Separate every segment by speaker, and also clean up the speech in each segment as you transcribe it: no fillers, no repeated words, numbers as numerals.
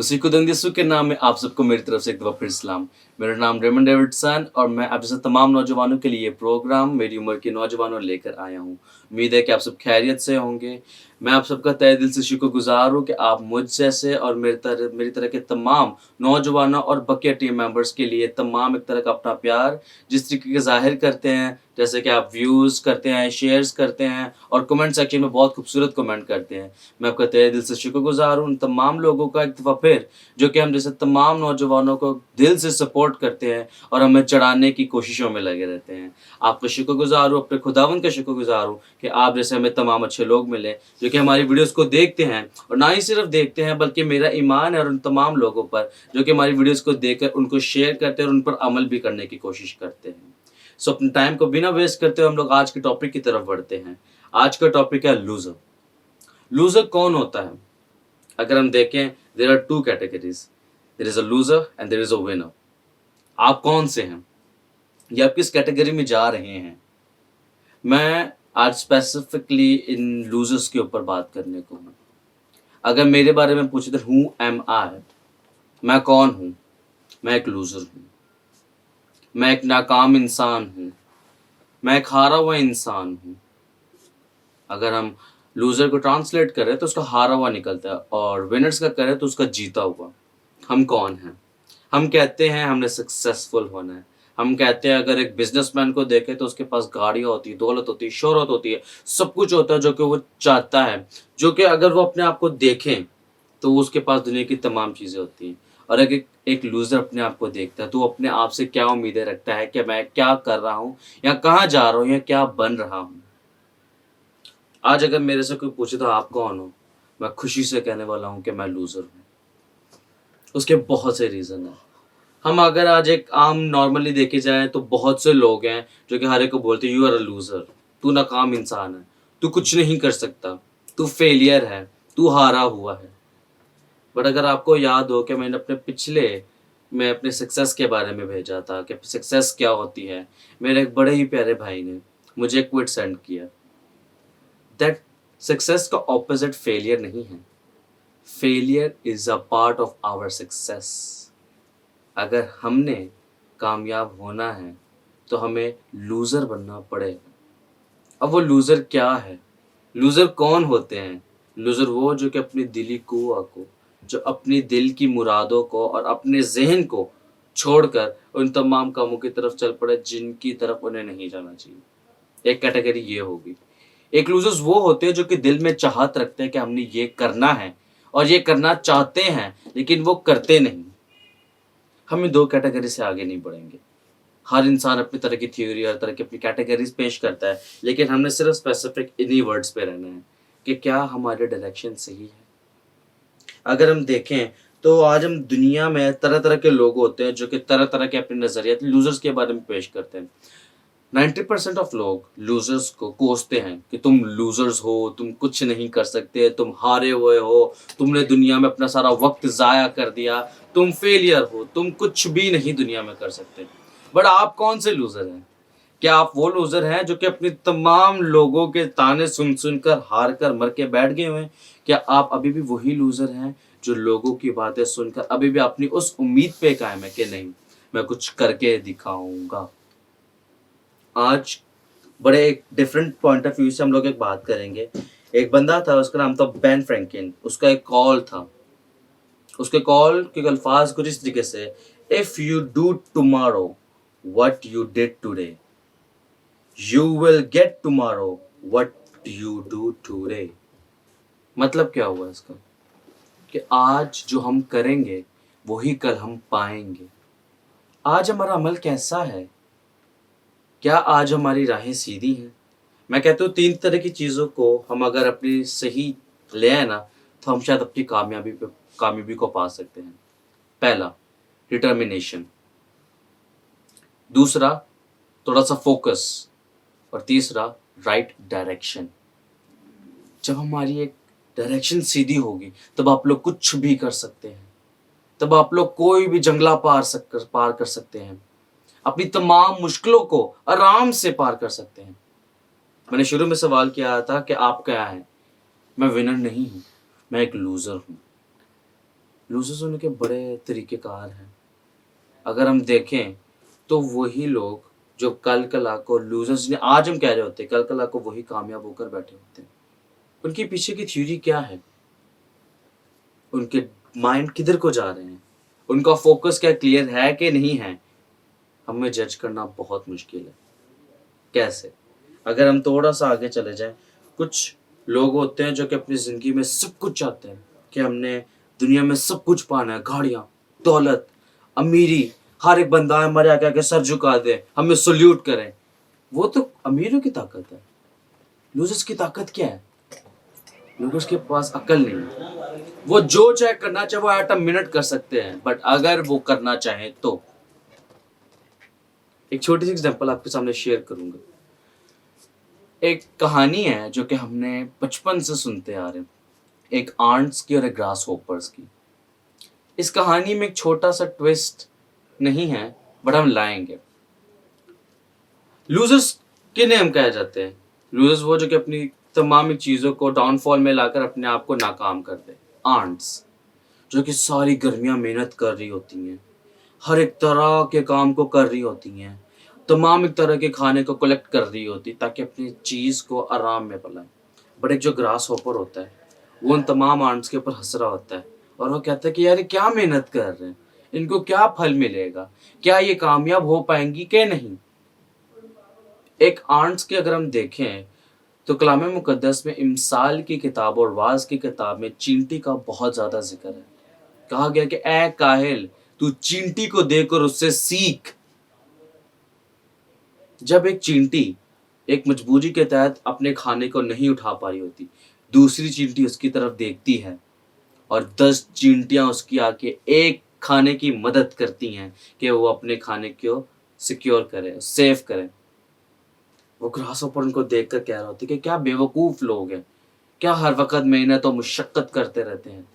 Speaker 1: उसी खुदावंद के नाम में आप सबको मेरी तरफ से एक दफ़ा फिर सलाम। मेरा नाम रेमंड डेविडसन और मैं आप जैसे तमाम नौजवानों के लिए ये प्रोग्राम मेरी उम्र के नौजवानों लेकर आया हूँ। उम्मीद है कि आप सब खैरियत से होंगे। मैं आप सबका तहे दिल से शुक्रगुज़ार हूँ कि आप मुझ जैसे और मेरी तरह के तमाम नौजवानों और बकिया टीम मेंबर्स के लिए तमाम एक तरह का अपना प्यार जिस तरीके का ज़ाहिर करते हैं, जैसे कि आप व्यूज़ करते हैं, शेयर्स करते हैं और कमेंट सेक्शन में बहुत खूबसूरत कमेंट करते हैं। मैं आपका तहे दिल से शुक्रगुज़ार हूँ उन तमाम लोगों का एक दफ़ा फिर, जो कि हम जैसे तमाम नौजवानों को दिल से सपोर्ट करते हैं और हमें चढ़ाने की कोशिशों में लगे रहते हैं। आपका शुक्रगुज़ार हूँ, अपने खुदावंद का शुक्रगुज़ार हूँ कि आप जैसे हमें तमाम अच्छे लोग मिले, जो कि हमारी वीडियोज़ को देखते हैं और ना ही सिर्फ देखते हैं बल्कि मेरा ईमान है और उन तमाम लोगों पर, जो कि हमारी वीडियोज़ को देखकर उनको शेयर करते हैं और उन पर अमल भी करने की कोशिश करते हैं। सो अपने टाइम को बिना वेस्ट करते हुए हम लोग आज के टॉपिक की तरफ बढ़ते हैं। आज का टॉपिक है लूज़र। लूज़र कौन होता है? अगर हम देखें, there are two categories, there is a loser and there is a winner. आप कौन से हैं या आप किस कैटेगरी में जा रहे हैं? मैं आज स्पेसिफिकली इन लूजर्स के ऊपर बात करने को हूँ। अगर मेरे बारे में पूछे तो हु एम आई, मैं कौन हूँ? मैं एक लूज़र हूँ, मैं एक नाकाम इंसान हूँ, मैं एक हारा हुआ इंसान हूँ। अगर हम लूज़र को ट्रांसलेट करें तो उसका हारा हुआ निकलता है और विनर्स का करें तो उसका जीता हुआ। हम कौन हैं? हम कहते हैं हमने सक्सेसफुल होना है। हम कहते हैं अगर एक बिजनेसमैन को देखें तो उसके पास गाड़ियाँ होती है, दौलत होती है, शोहरत होती है, सब कुछ होता है जो कि वो चाहता है, जो कि अगर वो अपने आप को देखें तो उसके पास दुनिया की तमाम चीज़ें होती हैं। और अगर एक लूज़र अपने आप को देखता है तो वो अपने आप से क्या उम्मीदें रखता है कि मैं क्या कर रहा हूँ या कहाँ जा रहा हूँ या क्या बन रहा हूँ। आज अगर मेरे से कोई पूछे तो आप कौन हो, मैं खुशी से कहने वाला हूँ कि मैं लूज़र हूँ। उसके बहुत से रीज़न हैं। हम अगर आज एक आम नॉर्मली देखे जाए तो बहुत से लोग हैं जो कि हर एक को बोलते हैं यू आर अ लूज़र, तू नाकाम इंसान है, तू कुछ नहीं कर सकता, तू फेलियर है, तू हारा हुआ है। बट अगर आपको याद हो कि मैंने अपने पिछले में अपने सक्सेस के बारे में भेजा था कि सक्सेस क्या होती है, मेरे एक बड़े ही प्यारे भाई ने मुझे एक क्विट सेंड किया दैट सक्सेस का ऑपोजिट फेलियर नहीं है, failure is a part of our success. अगर हमने कामयाब होना है तो हमें लूज़र बनना पड़ेगा। अब वो लूज़र क्या है? लूज़र कौन होते हैं? लूज़र वो जो कि अपनी दिली कुआ को, जो अपनी दिल की मुरादों को और अपने ज़हन को छोड़कर उन तमाम कामों की तरफ चल पड़े जिनकी तरफ उन्हें नहीं जाना चाहिए। एक कैटेगरी ये होगी। एक लूज़र्स वो होते हैं जो कि दिल में चाहत रखते हैं कि हमने ये करना है और ये करना चाहते हैं लेकिन वो करते नहीं। हम इन 2 कैटेगरी से आगे नहीं बढ़ेंगे। हर इंसान अपनी तरह की थ्योरी, हर तरह की अपनी कैटेगरीज़ पेश करता है, लेकिन हमने सिर्फ स्पेसिफिक इन्हीं वर्ड्स पे रहना है कि क्या हमारे डायरेक्शन सही है। अगर हम देखें तो आज हम दुनिया में तरह-तरह के लोग होते हैं जो कि तरह-तरह के अपने नज़रियात लूज़र्स के बारे में पेश करते हैं। 90% ऑफ लोग लूज़र्स को कोसते हैं कि तुम लूज़र्स हो, तुम कुछ नहीं कर सकते, तुम हारे हुए हो, तुमने दुनिया में अपना सारा वक़्त ज़ाया कर दिया, तुम फेलियर हो, तुम कुछ भी नहीं दुनिया में कर सकते। बट आप कौन से लूज़र हैं? क्या आप वो लूज़र हैं जो कि अपनी तमाम लोगों के ताने सुन-सुन कर, हार कर, मर के बैठ गए हुए हैं? क्या आप अभी भी वही लूज़र हैं जो लोगों की बातें सुनकर अभी भी अपनी उस उम्मीद पे कायम है कि नहीं, मैं कुछ करके दिखाऊँगा? आज बड़े एक डिफरेंट पॉइंट ऑफ व्यू से हम लोग एक बात करेंगे। एक बंदा था, उसका नाम था बेन फ्रैंकलिन। उसका एक कॉल था। उसके कॉल के अल्फाज कुछ इस तरीके से, if you do tomorrow what you did today, you will get tomorrow what you do today. मतलब क्या हुआ इसका? कि आज जो हम करेंगे वही कल हम पाएंगे। आज हमारा अमल कैसा है? क्या आज हमारी राहें सीधी हैं? मैं कहता हूँ 3 तरह की चीज़ों को हम अगर अपनी सही ले आए ना, तो हम शायद अपनी कामयाबी को पा सकते हैं। पहला, डिटर्मिनेशन। दूसरा, थोड़ा-सा फ़ोकस और तीसरा, राइट डायरेक्शन। जब हमारी एक डायरेक्शन सीधी होगी, तब आप लोग कुछ भी कर सकते हैं। तब आप लोग कोई भी जंगला पार कर सकते हैं। अपनी तमाम मुश्किलों को आराम से पार कर सकते हैं। मैंने शुरू में सवाल किया था कि आप क्या हैं? मैं विनर नहीं हूँ, मैं एक लूज़र हूँ। लूजर्स होने के बड़े तरीक़ेकार हैं। अगर हम देखें तो वही लोग जो कल को लूजर्स ने आज हम कह रहे होते हैं, कल को वही कामयाब होकर बैठे होते हैं। उनके पीछे की थ्योरी क्या है? उनके माइंड किधर को जा रहे हैं? उनका फोकस क्या क्लियर है कि नहीं है? हमें जज करना बहुत मुश्किल है। कैसे? अगर हम थोड़ा-सा आगे चले जाएँ, कुछ लोग होते हैं जो कि अपनी ज़िंदगी में सब कुछ चाहते हैं कि हमने दुनिया में सब कुछ पाना है, गाड़ियाँ, दौलत, अमीरी, हर एक बंदा हमारे आगे सर झुका दे, हमें सैल्यूट करे। वो तो अमीरों की ताकत है। लूज़र्स की ताकत क्या है? लूज़र्स के पास अक्ल नहीं है। वो जो चाहे करना चाहे वो एट अ मिनट कर सकते हैं, बट अगर वो करना चाहें तो। एक छोटी सी एग्जांपल आपके सामने शेयर करूंगा। एक कहानी है जो कि हमने बचपन से सुनते आ रहे हैं, एक आंट्स की और एक ग्रास होपर्स की। इस कहानी में एक छोटा सा ट्विस्ट नहीं है, बट हम लाएंगे। लूजर्स किन्हें हम कहे जाते हैं? लूजर्स वो जो कि अपनी तमाम चीज़ों को डाउनफॉल में लाकर अपने आप को नाकाम कर दे। आंट्स जो कि सारी गर्मियां मेहनत कर रही होती हैं, हर एक तरह के काम को कर रही होती हैं, तमाम एक तरह के खाने को कलेक्ट कर रही होती ताकि अपनी चीज़ को आराम में पलाएं। बट एक जो ग्रास हॉपर होता है वो उन तमाम आंट्स के ऊपर हंस रहा होता है और वो कहता है कि यार ये क्या मेहनत कर रहे हैं, इनको क्या फल मिलेगा, क्या ये कामयाब हो पाएंगी कि नहीं। एक आंट्स के अगर हम देखें तो कलाम मुकद्दस में इमसाल की किताब और वाज की किताब में चींटी का बहुत ज़्यादा जिक्र है। कहा गया कि ए काहिल, तू चींटी को देखकर उससे सीख। जब एक चींटी एक मजबूरी के तहत अपने खाने को नहीं उठा पा रही होती, दूसरी चींटी उसकी तरफ देखती है और 10 चींटियां उसकी आके एक खाने की मदद करती हैं कि वो अपने खाने को सिक्योर करे, सेफ करे। वो ग्रासहोपर उनको देखकर कह रहा होता है कि क्या बेवकूफ़ लोग हैं, क्या हर वक़्त मेहनत और मुशक्क़त करते रहते हैं।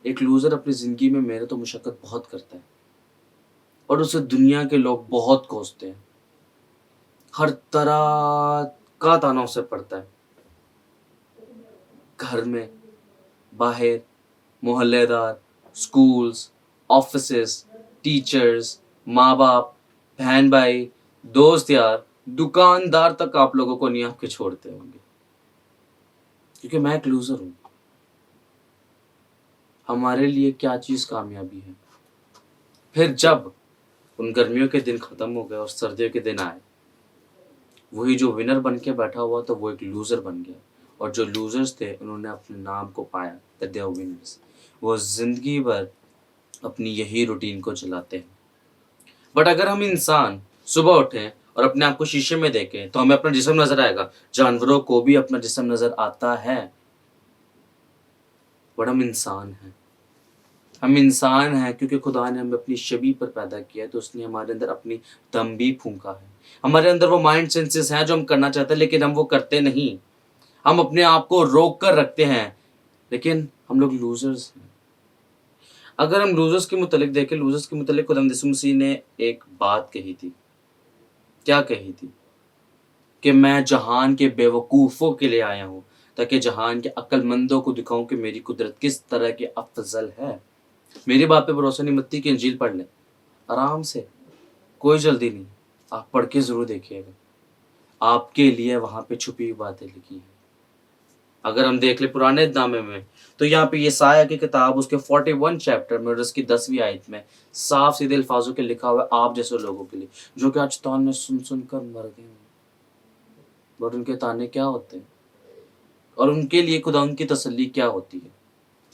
Speaker 1: एक लूज़र अपनी ज़िंदगी में मेहनत और मुशक्क़त बहुत करता है और उसे दुनिया के लोग बहुत कोसते हैं। हर तरह का ताना उसे पड़ता है। घर में, बाहर, मोहल्लेदार, स्कूल्स, ऑफिसेस, टीचर्स, माँ-बाप, बहन-भाई, दोस्त यार, दुकानदार तक आप लोगों को नहीं आपके छोड़ते होंगे। क्योंकि मैं एक लूज़र हूँ। हमारे लिए क्या चीज़ कामयाबी है? फिर जब उन गर्मियों के दिन खत्म हो गए और सर्दियों के दिन आए, वही जो विनर बन के बैठा हुआ था वो एक लूज़र बन गया और जो लूज़र्स थे उन्होंने अपने नाम को पाया दैट दे आर विनर्स। वो ज़िंदगी भर अपनी यही रूटीन को चलाते हैं। बट अगर हम इंसान सुबह उठें और अपने आप को शीशे में देखें तो हमें अपना जिस्म नज़र आएगा। जानवरों को भी अपना जिस्म नज़र आता है, बट हम इंसान हैं। हम इंसान हैं क्योंकि खुदा ने हमें अपनी शबीह पर पैदा किया है, तो उसने हमारे अंदर अपनी दम भी फूंका है। हमारे अंदर वो माइंड सेंसेस हैं जो हम करना चाहते हैं लेकिन हम वो करते नहीं। हम अपने आप को रोक कर रखते हैं, लेकिन हम लोग लूजर्स हैं। अगर हम लूजर्स के मुतालिक देखें, लूजर्स के मुतालिक खुदा यीशु मसीह ने एक बात कही थी। क्या कही थी? कि मैं जहान के बेवकूफ़ों के लिए आया हूँ ताकि जहान के अक्लमंदों को दिखाऊं कि मेरी कुदरत किस तरह की अफजल है। मेरी बात पे भरोसा नहीं, मत्ती की इंजील पढ़ लें आराम से, कोई जल्दी नहीं। आप पढ़ के ज़रूर देखिएगा, आपके लिए वहाँ पे छुपी हुई बातें लिखी हैं। अगर हम देख ले पुराने नामे में तो यहाँ पे यशायाह की किताब उसके 41 चैप्टर में और उसकी 10वीं आयत में साफ सीधे अल्फाजों के लिखा हुआ है आप जैसे लोगों के लिए जो कि आज ताने सुन सुन कर मर गए हैं। बट उनके ताने क्या होते हैं और उनके लिए खुदा उनकी तसल्ली क्या होती है?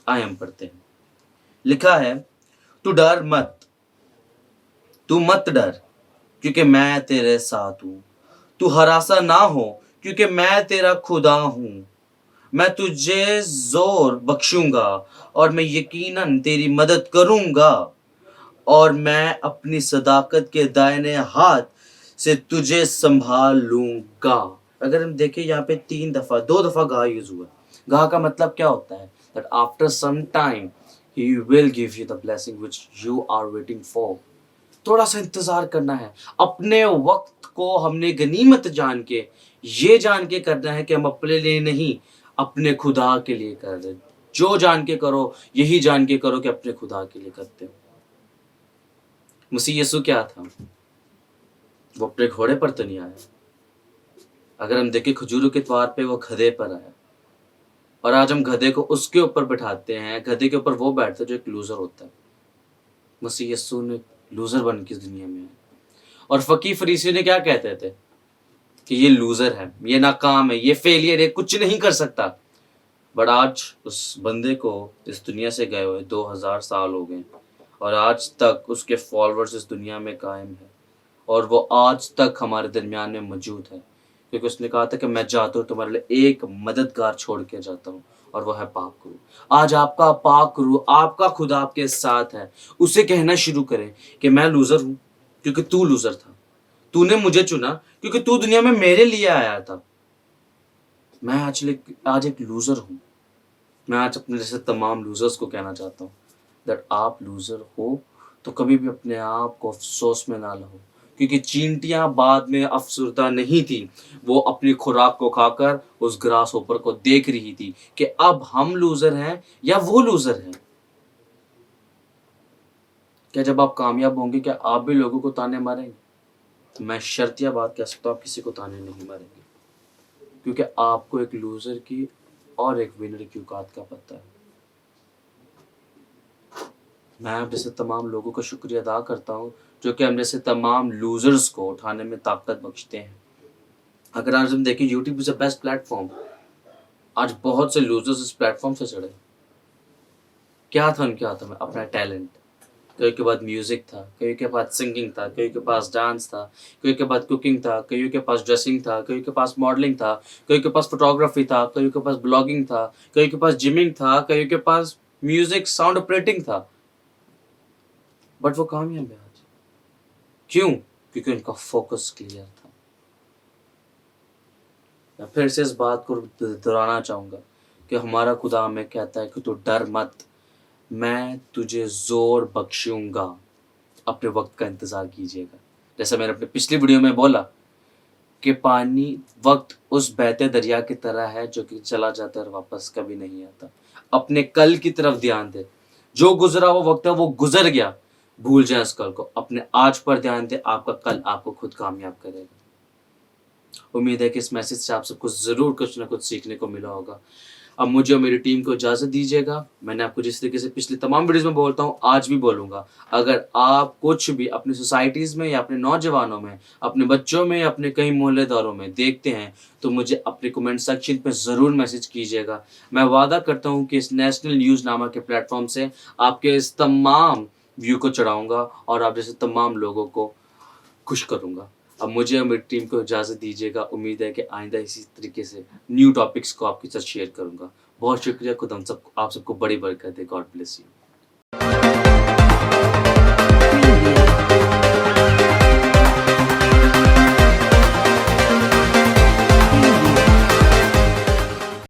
Speaker 1: आए हम पढ़ते हैं। लिखा है, तू डर मत, तू मत डर क्योंकि मैं तेरे साथ हूँ। तू हरासा ना हो क्योंकि मैं तेरा खुदा हूँ। मैं तुझे जोर बख्शूंगा और मैं यकीनन तेरी मदद करूंगा और मैं अपनी सदाकत के दाहिने हाथ से तुझे संभाल लूंगा। अगर हम देखें यहाँ पे 2 दफा गा यूज हुआ। गा का मतलब क्या होता है? That after some time he will give you the blessing which you are waiting for. थोड़ा सा इंतजार करना है। अपने वक्त को हमने गनीमत जान के, ये जान के करना है कि हम अपने लिए नहीं अपने खुदा के लिए कर रहे हैं। जो जान के करो, यही जान के करो कि अपने खुदा के लिए करते हो। मसीह यीशु क्या था? वो अपने घोड़े पर तो नहीं आया। अगर हम देखें खजूरों के त्योहार पे वो गधे पर आया, और आज हम गधे को उसके ऊपर बिठाते हैं, गधे के ऊपर वो बैठता है जो एक लूज़र होता है। मसीह यीशु ने लूज़र बन के इस दुनिया में आए, और फकीह फरीसी ने क्या कहते थे कि ये लूज़र है, ये नाकाम है, ये फेलियर है, कुछ नहीं कर सकता। बट आज उस बंदे को इस दुनिया से गए हुए 2000 साल हो गए, और आज तक उसके फॉलोअर्स इस दुनिया में कायम है, और वो आज तक हमारे दरमियान में मौजूद है, क्योंकि उसने कहा था कि मैं जाता हूँ तुम्हारे लिए एक मददगार छोड़ के जाता हूँ, और वो है पाक रूह। आज आपका पाक रूह, आपका खुदा आपके साथ है। उसे कहना शुरू करें कि मैं लूज़र हूँ क्योंकि तू लूज़र था, तूने मुझे चुना क्योंकि तू दुनिया में मेरे लिए आया था। मैं आज एक लूज़र हूँ। मैं आज अपने जैसे तमाम लूज़र्स को कहना चाहता हूँ दैट आप लूज़र हो तो कभी भी अपने आप को अफ़सोस में ना लो, क्योंकि चींटियाँ बाद में अफ़सरदा नहीं थी, वो अपनी खुराक को खाकर उस ग्रासहोपर को देख रही थी कि अब हम लूज़र हैं या वो लूज़र हैं। क्या जब आप कामयाब होंगे क्या आप भी लोगों को ताने मारेंगे? तो मैं शर्तिया बात कह सकता हूँ, आप किसी को ताने नहीं मारेंगे, क्योंकि आपको एक लूज़र की और एक विनर की औकात का पता है। मैं आप जैसे तमाम लोगों का शुक्रिया अदा करता हूँ जो कि हम जैसे तमाम लूज़र्स को उठाने में ताकत बख्शते हैं। अगर आज हम देखें YouTube is the best platform. आज बहुत से लूज़र्स इस प्लेटफ़ॉर्म से चढ़े। क्या था उनके हाथों में? अपना टैलेंट। कईयों के पास म्यूज़िक था, कईयों के पास सिंगिंग था, कईयों के पास डांस था, कईयों के पास कुकिंग था, कईयों के पास ड्रेसिंग था, कईयों के पास मॉडलिंग था, कईयों के पास फ़ोटोग्राफ़ी था, कईयों के पास ब्लॉगिंग था, कईयों के पास जिमिंग था, कईयों के पास म्यूज़िक साउंड ऑपरेटिंग था। बट वो कामयाब है आज। क्यों? क्योंकि उनका फ़ोकस क्लियर था। मैं फिर से इस बात को दोहराना चाहूँगा कि हमारा खुदा हमें कहता है कि तू डर मत, मैं तुझे ज़ोर बख्शूँगा, अपने वक़्त का इंतज़ार कीजिएगा। जैसा मैंने अपनी पिछली वीडियो में बोला कि वक़्त उस बहते दरिया की तरह है जो कि चला जाता है और वापस कभी नहीं आता। अपने कल की तरफ ध्यान दें। जो गुज़रा हुआ वक़्त है वो गुज़र गया, भूल जाएँ उस कल को। अपने आज पर ध्यान दें, आपका कल आपको खुद कामयाब करेगा। उम्मीद है कि इस मैसेज से आप सबको ज़रूर कुछ ना कुछ सीखने को मिला होगा। अब मुझे और मेरी टीम को इजाज़त दीजिएगा। मैंने आपको जिस तरीके से पिछली तमाम वीडियोज़ में बोलता हूँ, आज भी बोलूँगा। अगर आप कुछ भी अपनी सोसाइटीज़ में या अपने नौजवानों में, अपने बच्चों में या अपने कई मोहल्लेदारों में देखते हैं, तो मुझे अपने कमेंट सेक्शन पे ज़रूर मैसेज कीजिएगा। मैं वादा करता हूँ कि इस नेशनल न्यूज़ नामा के प्लेटफ़ॉर्म से आपके इस तमाम व्यू को चढ़ाऊँगा और आप जैसे तमाम लोगों को खुश करूँगा। अब मुझे और मेरी टीम को इजाज़त दीजिएगा। उम्मीद है कि आइंदा इसी तरीके से न्यू टॉपिक्स को आपके साथ शेयर करूँगा। बहुत शुक्रिया। खुदा हम सब आप सबको बड़ी बरकत दे। God bless you.